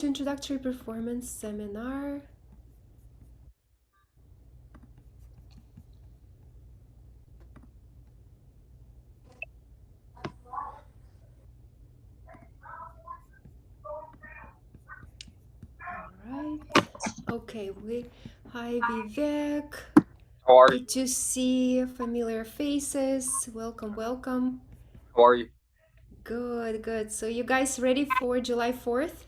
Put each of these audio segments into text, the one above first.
Introductory performance seminar. All right. Okay, hi Vivek. How are you? Good to see familiar faces. Welcome, welcome. How are you? Good, good. So you guys ready for July 4th?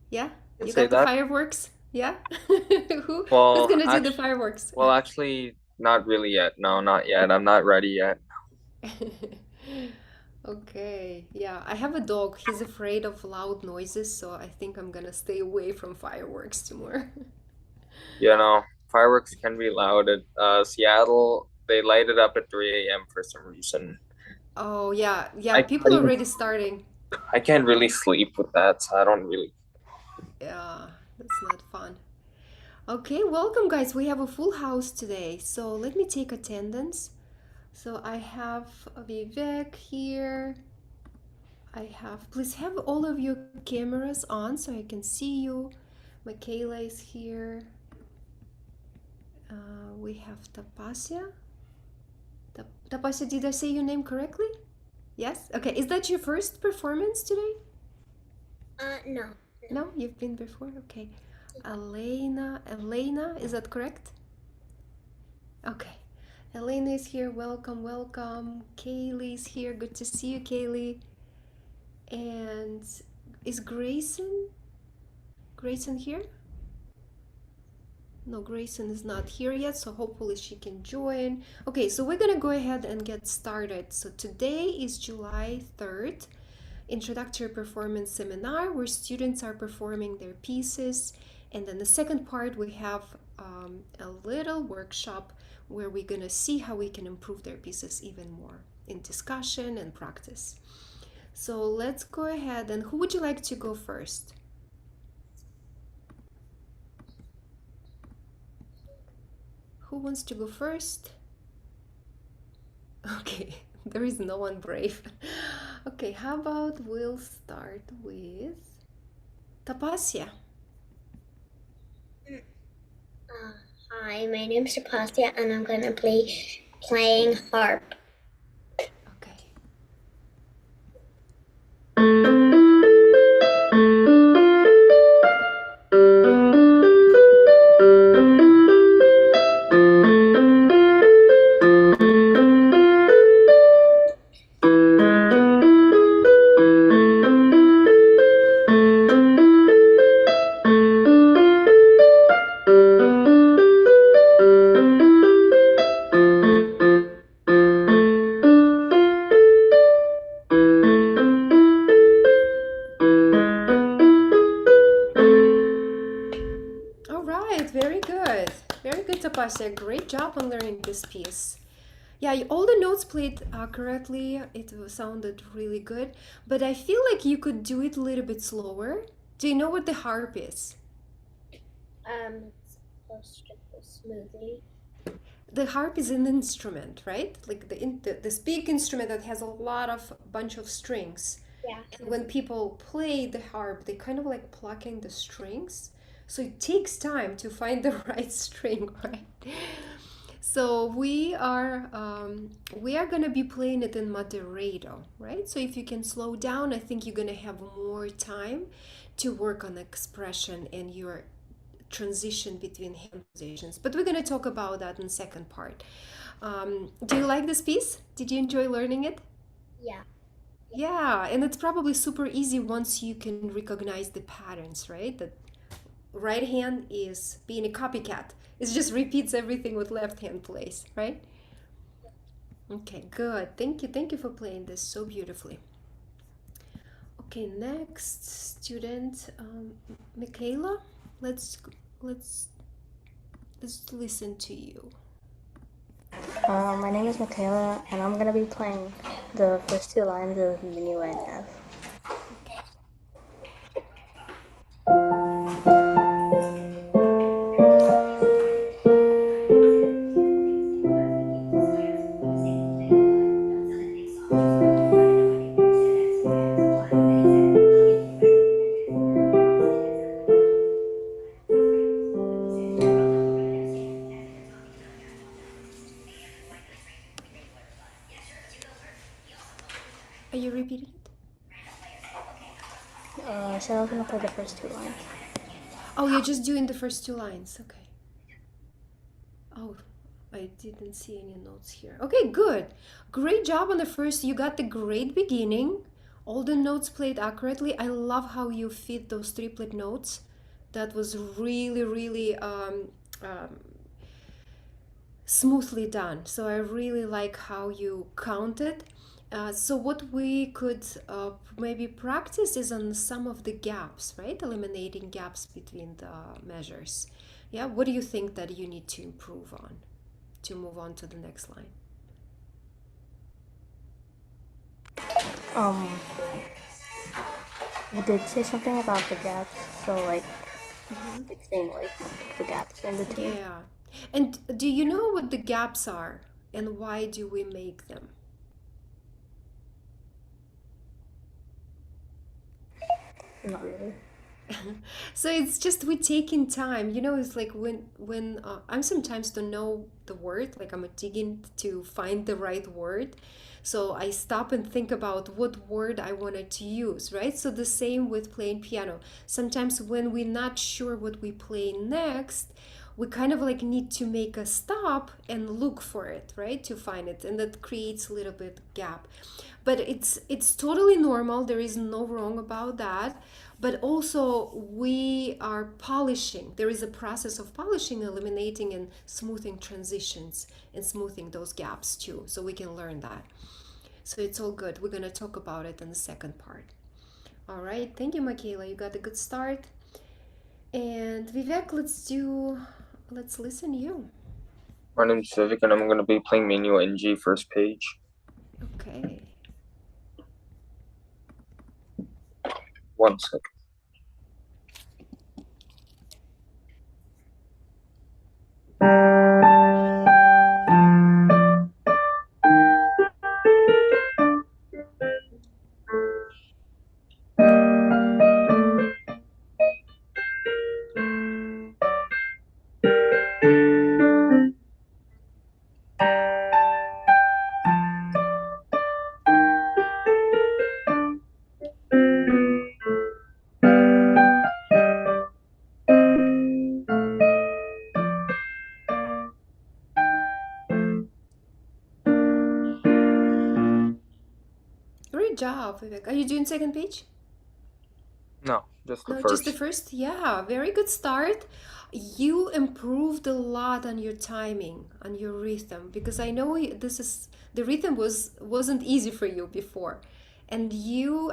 Yeah? You can You say got the that. fireworks? Yeah? Who's Well, gonna do the fireworks? actually, not really yet. No, not yet. I'm not ready yet. Okay, yeah, I have a dog. He's afraid of loud noises, so I think I'm gonna stay away from fireworks tomorrow. You know, fireworks can be loud. At Seattle, they light it up at 3 a.m. for some reason. Oh, yeah, yeah, I people are can't, already starting. I can't really sleep with that, so I don't really. Yeah, that's not fun. Okay, welcome, guys. We have a full house today, so let me take attendance. So I have Vivek here. Please have all of your cameras on so I can see you. Michaela is here. We have Tapasya. Tapasya, did I say your name correctly? Yes? Okay, is that your first performance today? No. No, you've been before? Okay. Elena, is that correct? Okay. Elena is here. Welcome, welcome. Kaylee's here. Good to see you, Kaylee. And is Grayson here? No, Grayson is not here yet, so hopefully she can join. Okay, so we're gonna go ahead and get started. So today is July 3rd, Introductory Performance Seminar, where students are performing their pieces. And then the second part, we have a little workshop where we're gonna see how we can improve their pieces even more in discussion and practice. So let's go ahead, and who would you like to go first? Who wants to go first? Okay, there is no one brave. Okay, how about we'll start with Tapasya. Hi, my name's Tapasya, and I'm gonna be playing harp. Okay. All right, very good. Very good, Tapasya. Great job on learning this piece. Yeah, all the notes played correctly. It sounded really good, but I feel like you could do it a little bit slower. Do you know what the harp is? It's supposed to go smoothly. The harp is an instrument, right? Like this big instrument that has a lot of bunch of strings. Yeah. And when people play the harp, they kind of like plucking the strings. So it takes time to find the right string, right? So we are gonna be playing it in moderato, right? So if you can slow down, I think you're gonna have more time to work on expression and your transition between hand positions. But we're gonna talk about that in the second part. Do you like this piece? Did you enjoy learning it? Yeah. Yeah, and it's probably super easy once you can recognize the patterns, right? That right hand is being a copycat. It just repeats everything with left hand plays, right? Okay, good. Thank you. Thank you for playing this so beautifully. Okay, next student, Michaela. Let's let's listen to you. My name is Michaela, and I'm gonna be playing the first two lines of Minuet F. said I was gonna play the first 2 lines. Oh, you're just doing the first 2 lines. Okay. Oh, I didn't see any notes here. Okay, good. Great job on the first. You got the great beginning. All the notes played accurately. I love how you fit those triplet notes. That was really, really smoothly done. So I really like how you counted. So what we could maybe practice is on some of the gaps, right? Eliminating gaps between the measures. Yeah, what do you think that you need to improve on to move on to the next line? You did say something about the gaps, so like fixing like the gaps in between. Yeah. And do you know what the gaps are and why do we make them? Not really. So it's just we taking time, it's like when I'm sometimes don't know the word, like I'm digging to find the right word, so I stop and think about what word I wanted to use, right? So the same with playing piano. Sometimes when we're not sure what we play next, we kind of like need to make a stop and look for it, right, to find it, and that creates a little bit gap. But it's totally normal. There is no wrong about that. But also we are polishing. There is a process of polishing, eliminating, and smoothing transitions and smoothing those gaps too. So we can learn that. So it's all good. We're gonna talk about it in the second part. All right. Thank you, Michaela. You got a good start. And Vivek, let's listen to you. My name's Vivek, and I'm going to be playing manual NG first page. Okay. 1 second. Great job, Vivek. Are you doing second page? No, just the No, first. just the first. Yeah, very good start. You improved a lot on your timing, on your rhythm, because I know this is the rhythm wasn't easy for you before, and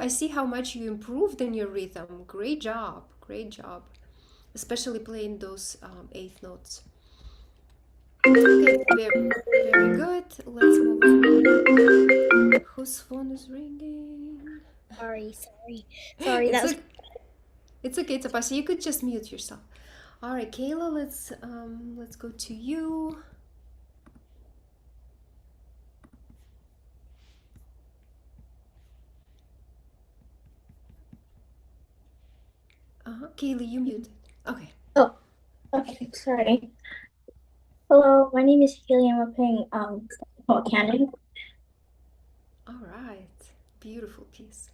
I see how much you improved in your rhythm. Great job, great job, especially playing those eighth notes. Okay, very good. Let's move on. Whose phone is ringing? Sorry. That was It's okay, Tapasha. You could just mute yourself. All right, Kayla. Let's go to you. Kayla, you muted. Okay. Oh, okay. Sorry. Hello, my name is Haley, and we're playing Cannon. All right. Beautiful piece.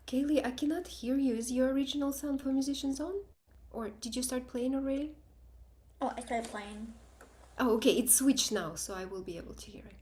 Kaylee, I cannot hear you. Is your original sound for musicians on? Or did you start playing already? Oh, I started playing. Oh, okay. It's switched now, so I will be able to hear it.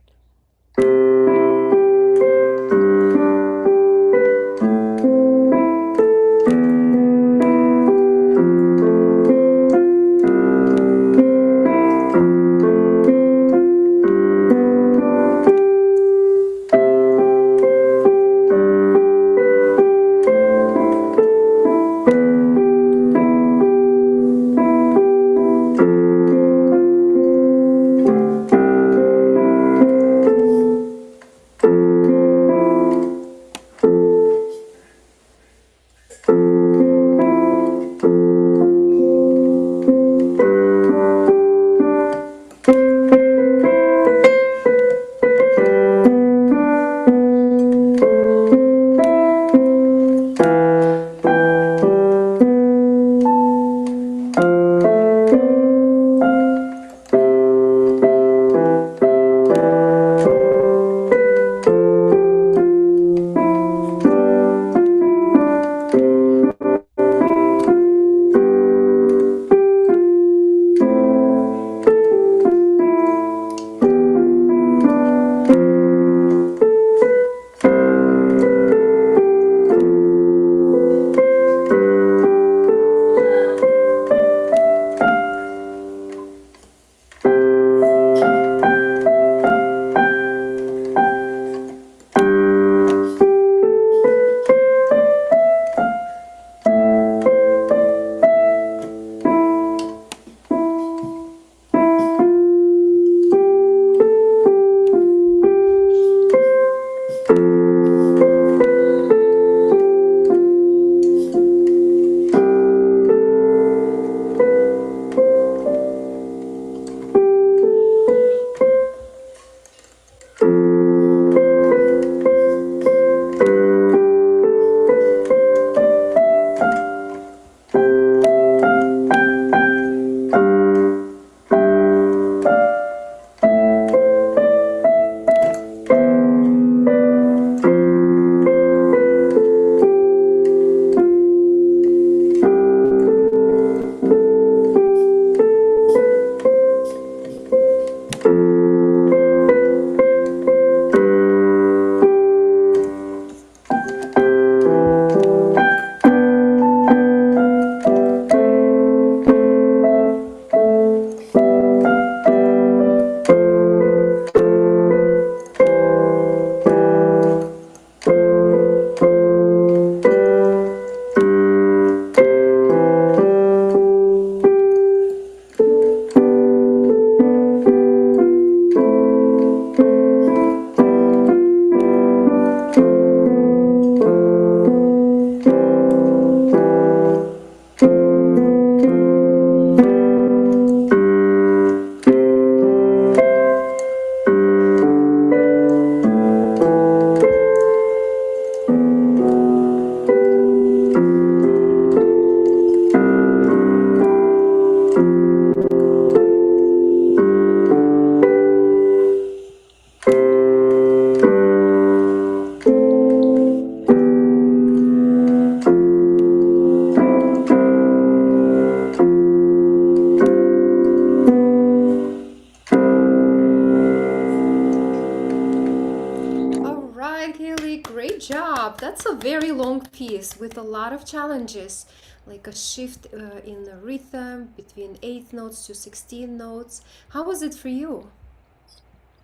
All right, Haley, great job. That's a very long piece with a lot of challenges, like a shift in the rhythm between 8 notes to 16 notes. How was it for you?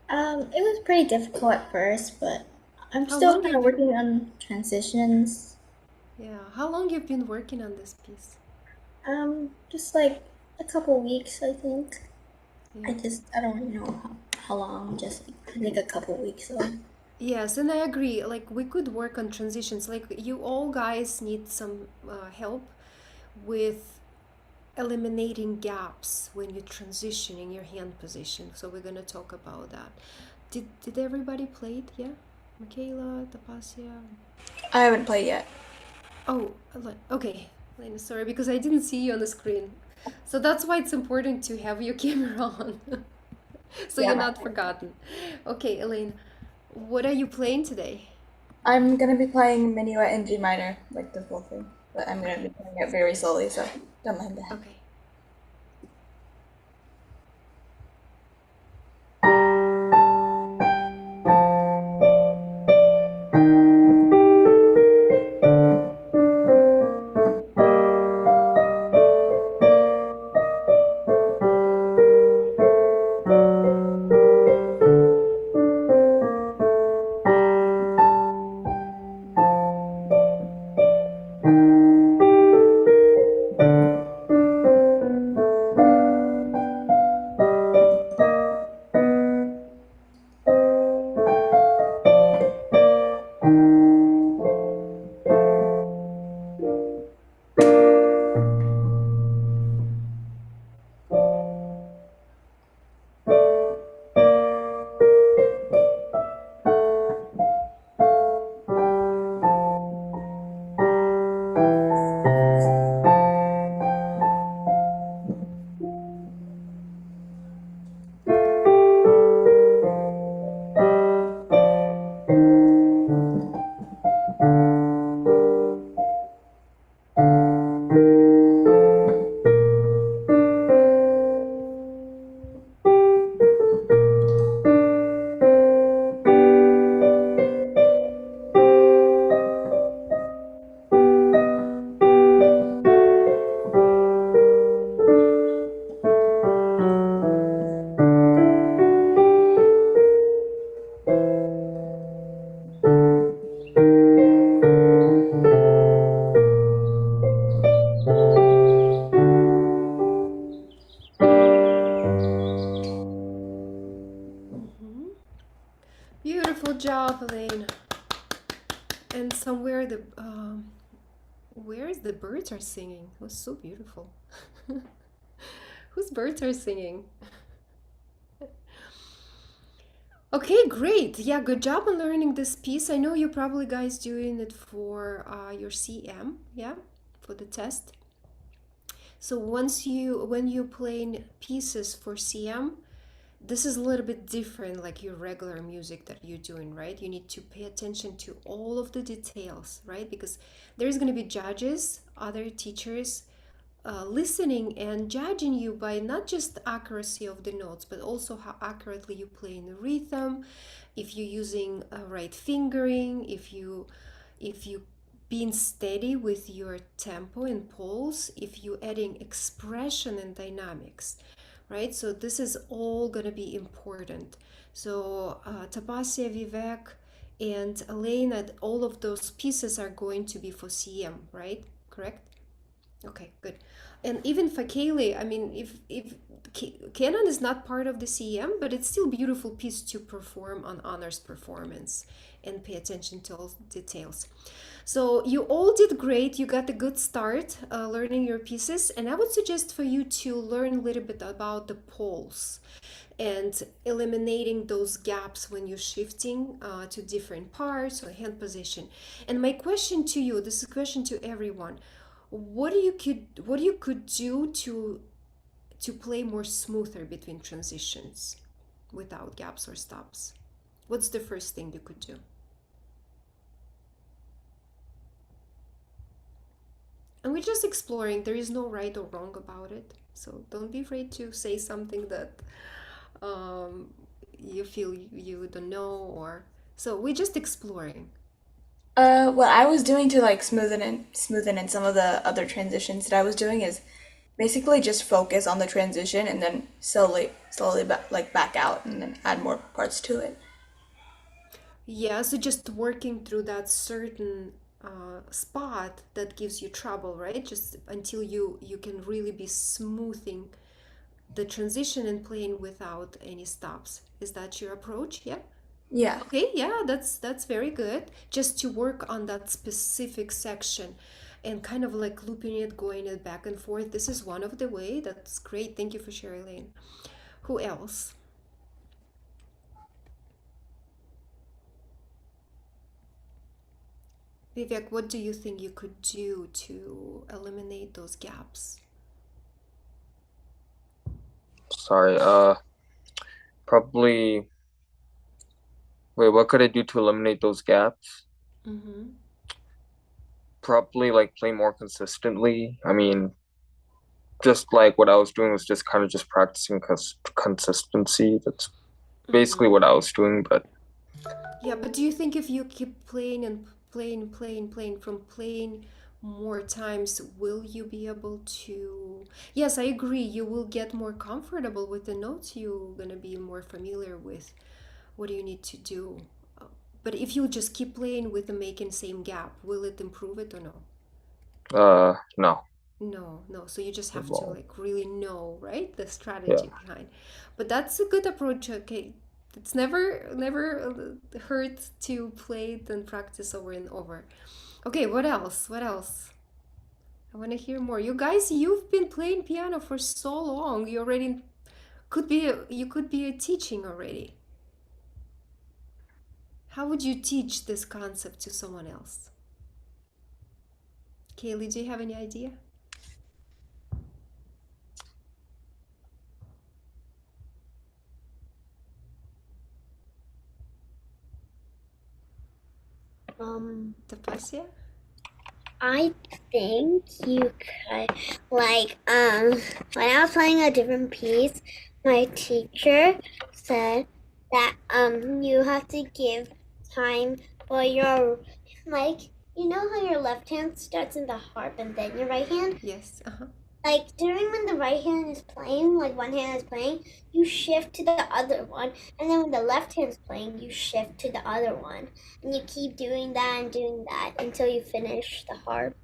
It was pretty difficult at first, but I'm How still long kind of you've been, working on transitions. yeah, how long you've been working on this piece? Just like a couple weeks, I think. Yeah. I don't know how long, just I think a couple weeks though. Yes, and I agree. Like we could work on transitions. Like you all guys need some help with eliminating gaps when you transition in your hand position. So we're gonna talk about that. Did everybody play it? Yeah, Michaela, Tapasia. I haven't played yet. Oh, okay, Lena. Sorry because I didn't see you on the screen. So that's why it's important to have your camera on, so Yeah, you're not forgotten. Okay, Elaine, what are you playing today? I'm gonna be playing Minuet in G minor, like the full thing, but I'm gonna be playing it very slowly, so don't mind that. Okay. Beautiful job, Elaine. And somewhere the where is the birds are singing? It was so beautiful. Whose birds are singing? Okay, great. Yeah, good job on learning this piece. I know you probably guys doing it for your CM, yeah, for the test. So when you playing pieces for CM, this is a little bit different like your regular music that you're doing, right? You need to pay attention to all of the details, right? Because there's going to be judges, other teachers listening and judging you by not just the accuracy of the notes, but also how accurately you play in the rhythm, if you're using right fingering, if you being steady with your tempo and pulse, if you adding expression and dynamics, right? So this is all gonna be important. So Tapasya, Vivek, and Elena, all of those pieces are going to be for CM, right? Correct? Okay, good. And even for Kaylee, I mean, if canon is not part of the CEM, but it's still a beautiful piece to perform on honors performance and pay attention to all details. So you all did great. You got a good start learning your pieces, and I would suggest for you to learn a little bit about the poles and eliminating those gaps when you're shifting to different parts or hand position. And my question to you, this is a question to everyone, what you could do to play more smoother between transitions without gaps or stops? What's the first thing you could do? And we're just exploring. There is no right or wrong about it. So don't be afraid to say something that you feel you don't know, or so we're just exploring. What I was doing to like smoothen in some of the other transitions that I was doing is basically just focus on the transition and then slowly back out and then add more parts to it. Yeah, so just working through that certain spot that gives you trouble, right? Just until you can really be smoothing the transition and playing without any stops. Is that your approach? Yeah. Yeah. Okay, yeah, that's very good. Just to work on that specific section and kind of like looping it, going it back and forth. This is one of the way. That's great. Thank you for sharing, Lane. Who else? Vivek, what do you think you could do to eliminate those gaps? Sorry, probably. Wait, what could I do to eliminate those gaps? Mm-hmm. Probably like play more consistently. I mean, just like what I was doing was just kind of just practicing consistency. That's basically what I was doing, but Yeah, but do you think if you keep playing and playing from playing more times, will you be able to? Yes, I agree. You will get more comfortable with the notes. You're gonna be more familiar with what do you need to do. But if you just keep playing with the making same gap, will it improve it or no? no, No. So you just it have to won't. like really know, right? The Yeah. strategy behind. But that's a good approach. Okay. It's never hurt to play it and practice over and over. Okay, what else? What else? I want to hear more. You guys, you've been playing piano for so long. You already you could be teaching already. How would you teach this concept to someone else? Kaylee, do you have any idea? Tapasya? I think you could when I was playing a different piece, my teacher said that you have to give time for your you know how your left hand starts in the harp and then your right hand? Yes. Uh-huh. Like during when the right hand is playing, like one hand is playing, you shift to the other one, and then when the left hand is playing, you shift to the other one, and you keep doing that until you finish the harp.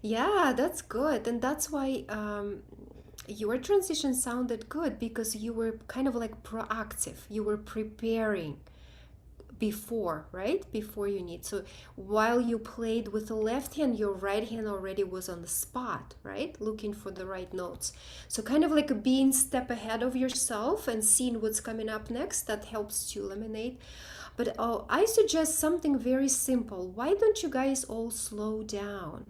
Yeah, that's good. And that's why your transition sounded good because you were kind of like proactive. You were preparing before, right? Before you need. So while you played with the left hand, your right hand already was on the spot, right? Looking for the right notes. So kind of like being step ahead of yourself and seeing what's coming up next, that helps to eliminate. But I suggest something very simple. Why don't you guys all slow down?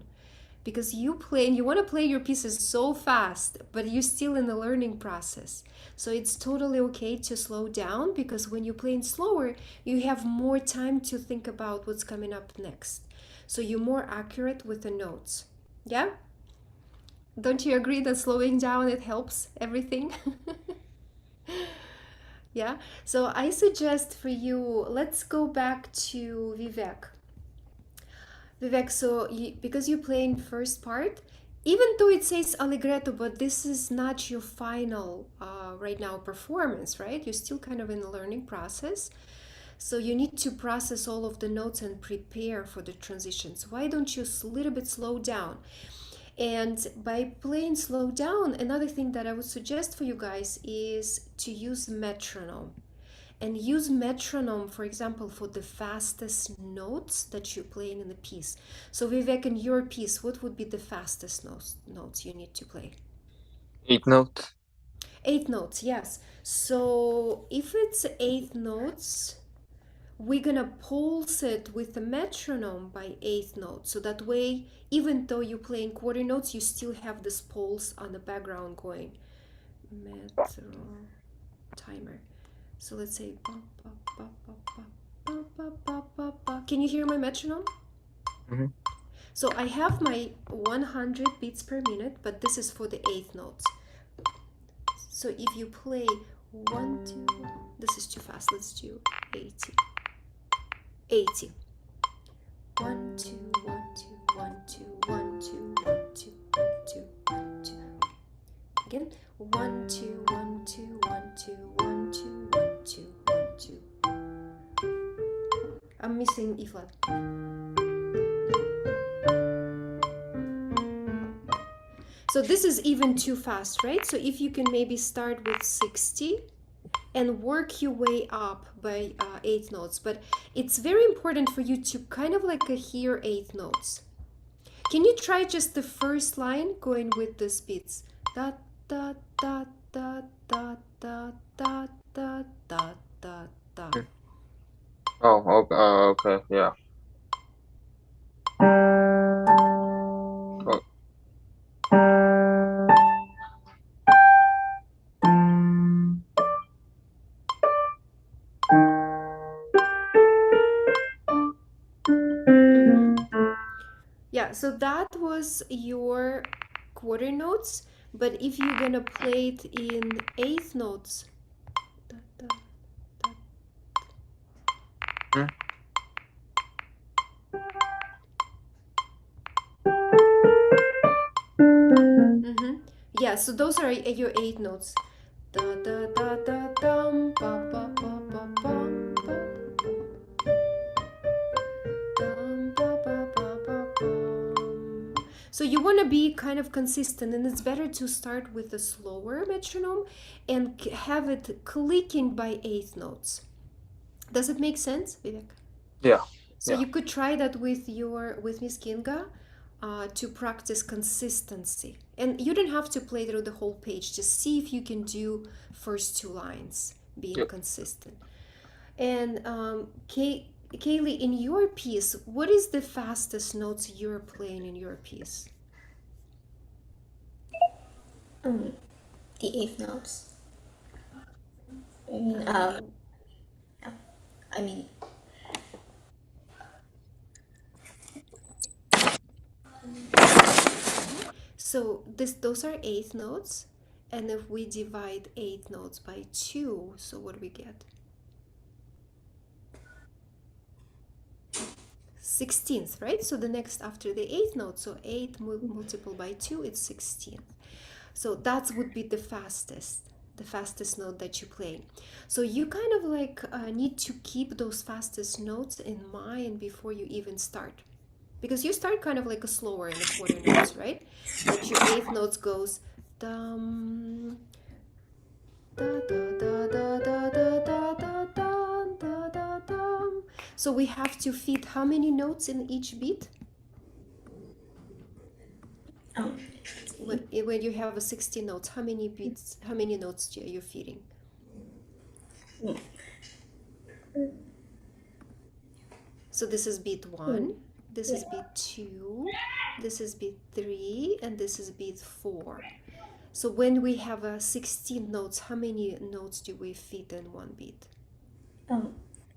Because you play and you want to play your pieces so fast, but you're still in the learning process. So it's totally okay to slow down, because when you're playing slower, you have more time to think about what's coming up next. So you're more accurate with the notes. Yeah? Don't you agree that slowing down, it helps everything? Yeah? So I suggest for you, let's go back to Vivek. Vivek, so because you're playing first part, even though it says allegretto, but this is not your final right now performance, right? You're still kind of in the learning process. So you need to process all of the notes and prepare for the transitions. Why don't you a little bit slow down? And by playing slow down, another thing that I would suggest for you guys is to use metronome. And use metronome, for example, for the fastest notes that you're playing in the piece. So Vivek, in your piece, what would be the fastest notes you need to play? 8 notes. 8 notes, yes. So if it's 8 notes, we're gonna pulse it with the metronome by 8 notes. So that way, even though you're playing quarter notes, you still have this pulse on the background going. Metro timer. So let's say can you hear my metronome? Mhm. So I have my 100 beats per minute, but this is for the 8th notes. So if you play 1, 2, this is too fast. Let's do 80. 80. 1, 2, 1, 2, 1, 2, 1, 2, 1, 2, 1, 2, 1, 2. Again. 1, 2, 1, 2, 1, 2, 1, 2, 1, 2, 1, 2. I'm missing E flat. So this is even too fast, right? So if you can maybe start with 60 and work your way up by 8 notes. But it's very important for you to kind of like hear 8 notes. Can you try just the first line going with the beats? Da da da da da da da da da da da. Oh, okay, yeah. Oh. Yeah, so that was your quarter notes, but if you're gonna play it in 8th notes, da, da, da. Yeah, so those are your 8 notes. Da da da da dum ba ba ba ba bum ba dum ba ba ba ba bum. So you want to be kind of consistent, and it's better to start with a slower metronome and have it clicking by 8 notes. Does it make sense, Vivek? Yeah. So Yeah. you could try that with Miss Kinga to practice consistency. And you don't have to play through the whole page. Just see if you can do first 2 lines being Yep. consistent. And Kaylee, in your piece, what is the fastest notes you're playing in your piece? The 8th notes. I mean, So those are 8th notes. And if we divide 8 notes by 2, so what do we get? 16th, right? So the next after the 8th note, so 8 multiplied by 2, it's 16th. So that would be the fastest note that you play. So you kind of like need to keep those fastest notes in mind before you even start. Because you start kind of like a slower in the quarter notes, right? But your 8th notes goes dum da da da da da da da da da da dum. So we have to fit how many notes in each beat? When you have a 60 notes, how many beats, how many notes are you feeding? So this is beat 1, this is beat 2, this is beat 3, and this is beat 4. So when we have a 16 notes, how many notes do we fit in one beat?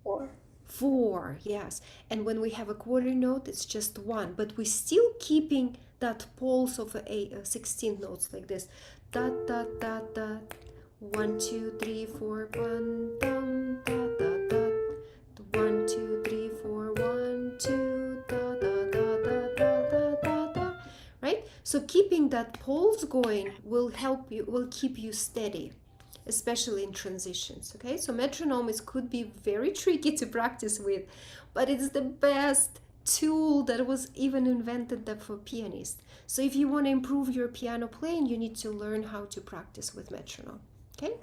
4. 4, yes. And when we have a quarter note, it's just 1, but we're still keeping that pulse of a 16 notes like this. Da da da da. 1, 2, 3, 4, 1, dum, da da da. 1, 2, 3, 4, 1, 2, da da da da da da da da. Right? So keeping that pulse going will help you, will keep you steady, especially in transitions. Okay, so metronomes could be very tricky to practice with, but it's the best tool that was even invented that for pianists. So if you want to improve your piano playing, you need to learn how to practice with metronome. Okay?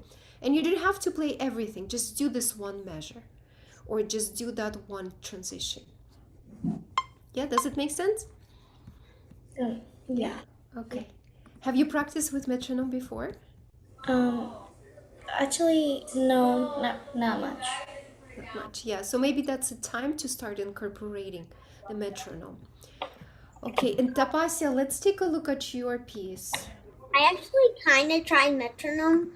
And you don't have to play everything, just do this one measure or just do that one transition. Yeah, does it make sense? Yeah. Okay. Have you practiced with metronome before? Actually, no, not much. Not much. Yeah, so maybe that's a time to start incorporating the metronome. Okay, and Tapasya, let's take a look at your piece. I actually kind of tried metronome,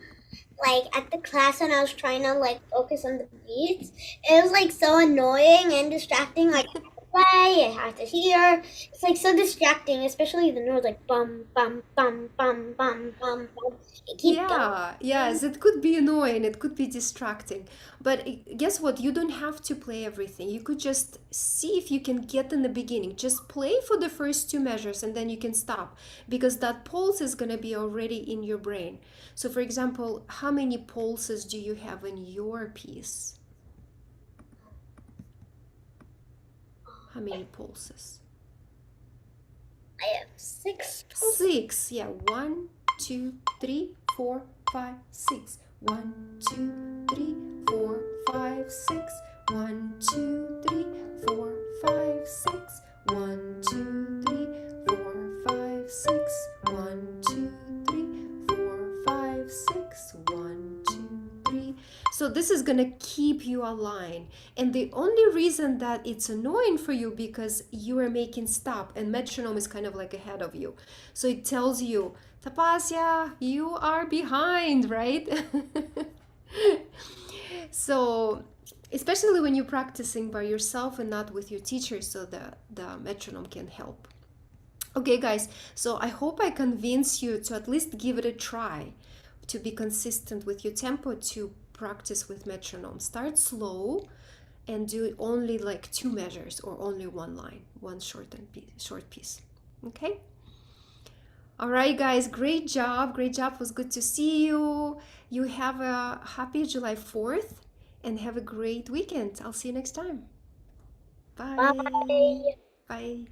like at the class when I was trying to like focus on the beats. It was like so annoying and distracting. Like I had to play, I had to hear. It's like so distracting, especially the notes like bum bum bum bum bum bum bum. It keep going. Yeah, yes, it could be annoying, it could be distracting. But guess what? You don't have to play everything. You could just see if you can get in the beginning. Just play for the first two measures and then you can stop because that pulse is going to be already in your brain. So, for example, how many pulses do you have in your piece? How many pulses? I have 6. 6. Yeah, 1, 2, 3, 4, 5, 6. 1, 2, 3, 4, 5, 6. 1, 2, 3, 4, 5, 6. 1, 2, 3, 4, 5, 6. 1, 2, 3, 4, 5, 6. 1, 2, 3. So this is gonna keep you aligned. And the only reason that it's annoying for you because you are making stop and metronome is kind of like ahead of you. So it tells you, Tapasya, you are behind, right? So especially when you're practicing by yourself and not with your teacher, so the metronome can help. Okay, guys, so I hope I convince you to at least give it a try, to be consistent with your tempo, to practice with metronome. Start slow and do only like 2 measures or only one line, one short piece. Okay? All right, guys, great job. Great job. It was good to see you. You have a happy July 4th and have a great weekend. I'll see you next time. Bye. Bye. Bye.